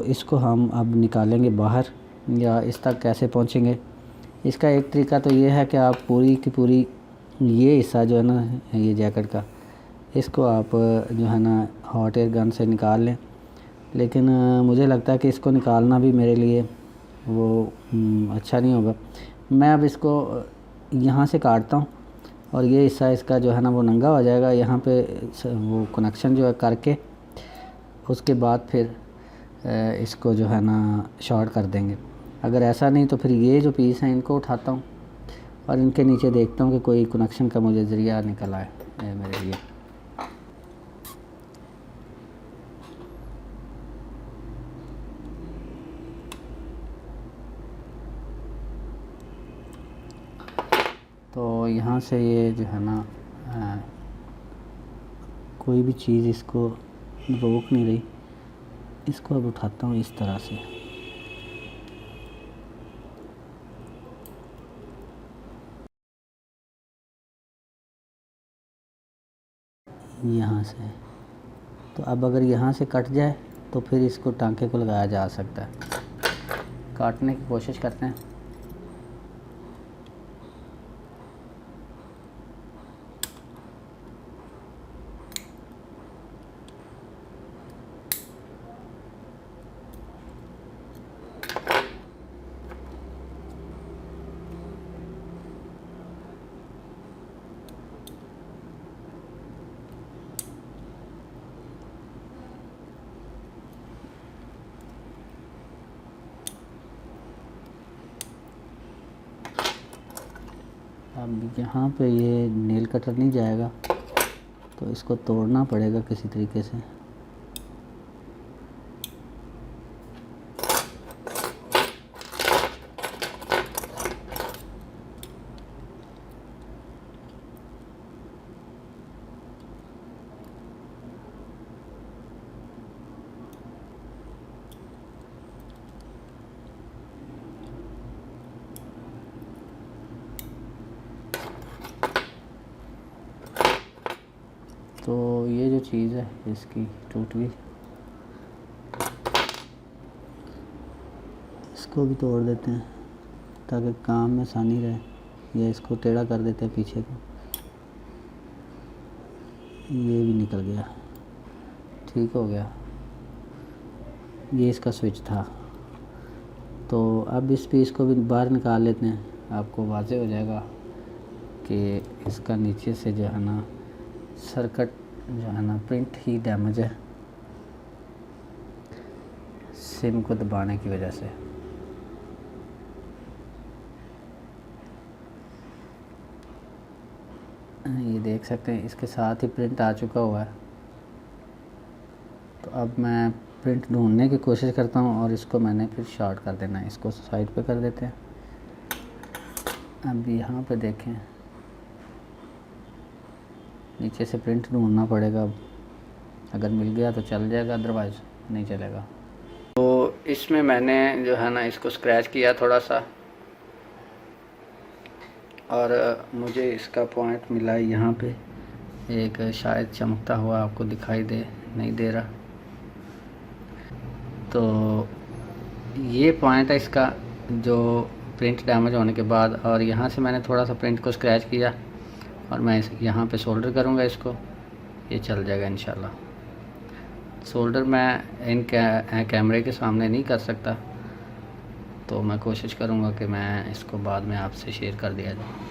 इसको हम अब निकालेंगे बाहर, या इस तक कैसे पहुंचेंगे। इसका एक तरीका तो ये है कि आप पूरी की पूरी ये हिस्सा जो है ना, ये जैकेट का, इसको आप जो है ना हॉट एयर गन से निकाल लें। लेकिन मुझे लगता है कि इसको निकालना भी मेरे लिए वो अच्छा नहीं होगा। मैं अब इसको यहाँ से काटता हूँ और ये हिस्सा इसका जो है ना वो नंगा हो जाएगा। यहाँ पे वो कनेक्शन जो है करके उसके बाद फिर इसको जो है ना शॉर्ट कर देंगे। अगर ऐसा नहीं तो फिर ये जो पीस हैं इनको उठाता हूँ और इनके नीचे देखता हूँ कि कोई कनेक्शन का मुझे ज़रिया निकल आए मेरे लिए। तो यहाँ से ये जो है ना कोई भी चीज़ इसको रोक नहीं रही। इसको अब उठाता हूँ इस तरह से, यहाँ से। तो अब अगर यहाँ से कट जाए तो फिर इसको टांके को लगाया जा सकता है। काटने की कोशिश करते हैं। अब यहाँ पे ये नेल कटर नहीं जाएगा तो इसको तोड़ना पड़ेगा किसी तरीके से। तो ये जो चीज़ है इसकी टूट गई, इसको भी तोड़ देते हैं ताकि काम में आसानी रहे। या इसको टेढ़ा कर देते हैं पीछे को। ये भी निकल गया, ठीक हो गया। ये इसका स्विच था। तो अब इस पीस को भी बाहर निकाल लेते हैं। आपको वाज़ेह हो जाएगा कि इसका नीचे से जो है ना सर्किट जो है ना प्रिंट ही डैमेज है सिम को दबाने की वजह से। ये देख सकते हैं इसके साथ ही प्रिंट आ चुका हुआ है। तो अब मैं प्रिंट ढूंढने की कोशिश करता हूँ और इसको मैंने फिर शॉर्ट कर देना है। इसको साइड पे कर देते हैं। अब यहाँ पे देखें, नीचे से प्रिंट ढूंढना पड़ेगा। अब अगर मिल गया तो चल जाएगा, अदरवाइज़ नहीं चलेगा। तो इसमें मैंने जो है ना इसको स्क्रैच किया थोड़ा सा, और मुझे इसका पॉइंट मिला यहाँ पे एक, शायद चमकता हुआ आपको दिखाई दे, नहीं दे रहा। तो ये पॉइंट है इसका जो प्रिंट डैमेज होने के बाद। और यहाँ से मैंने थोड़ा सा प्रिंट को स्क्रैच किया और मैं यहाँ पे सोल्डर करूँगा इसको। ये चल जाएगा इंशाल्लाह। सोल्डर मैं इन कैमरे के सामने नहीं कर सकता, तो मैं कोशिश करूँगा कि मैं इसको बाद में आपसे शेयर कर दिया जाए।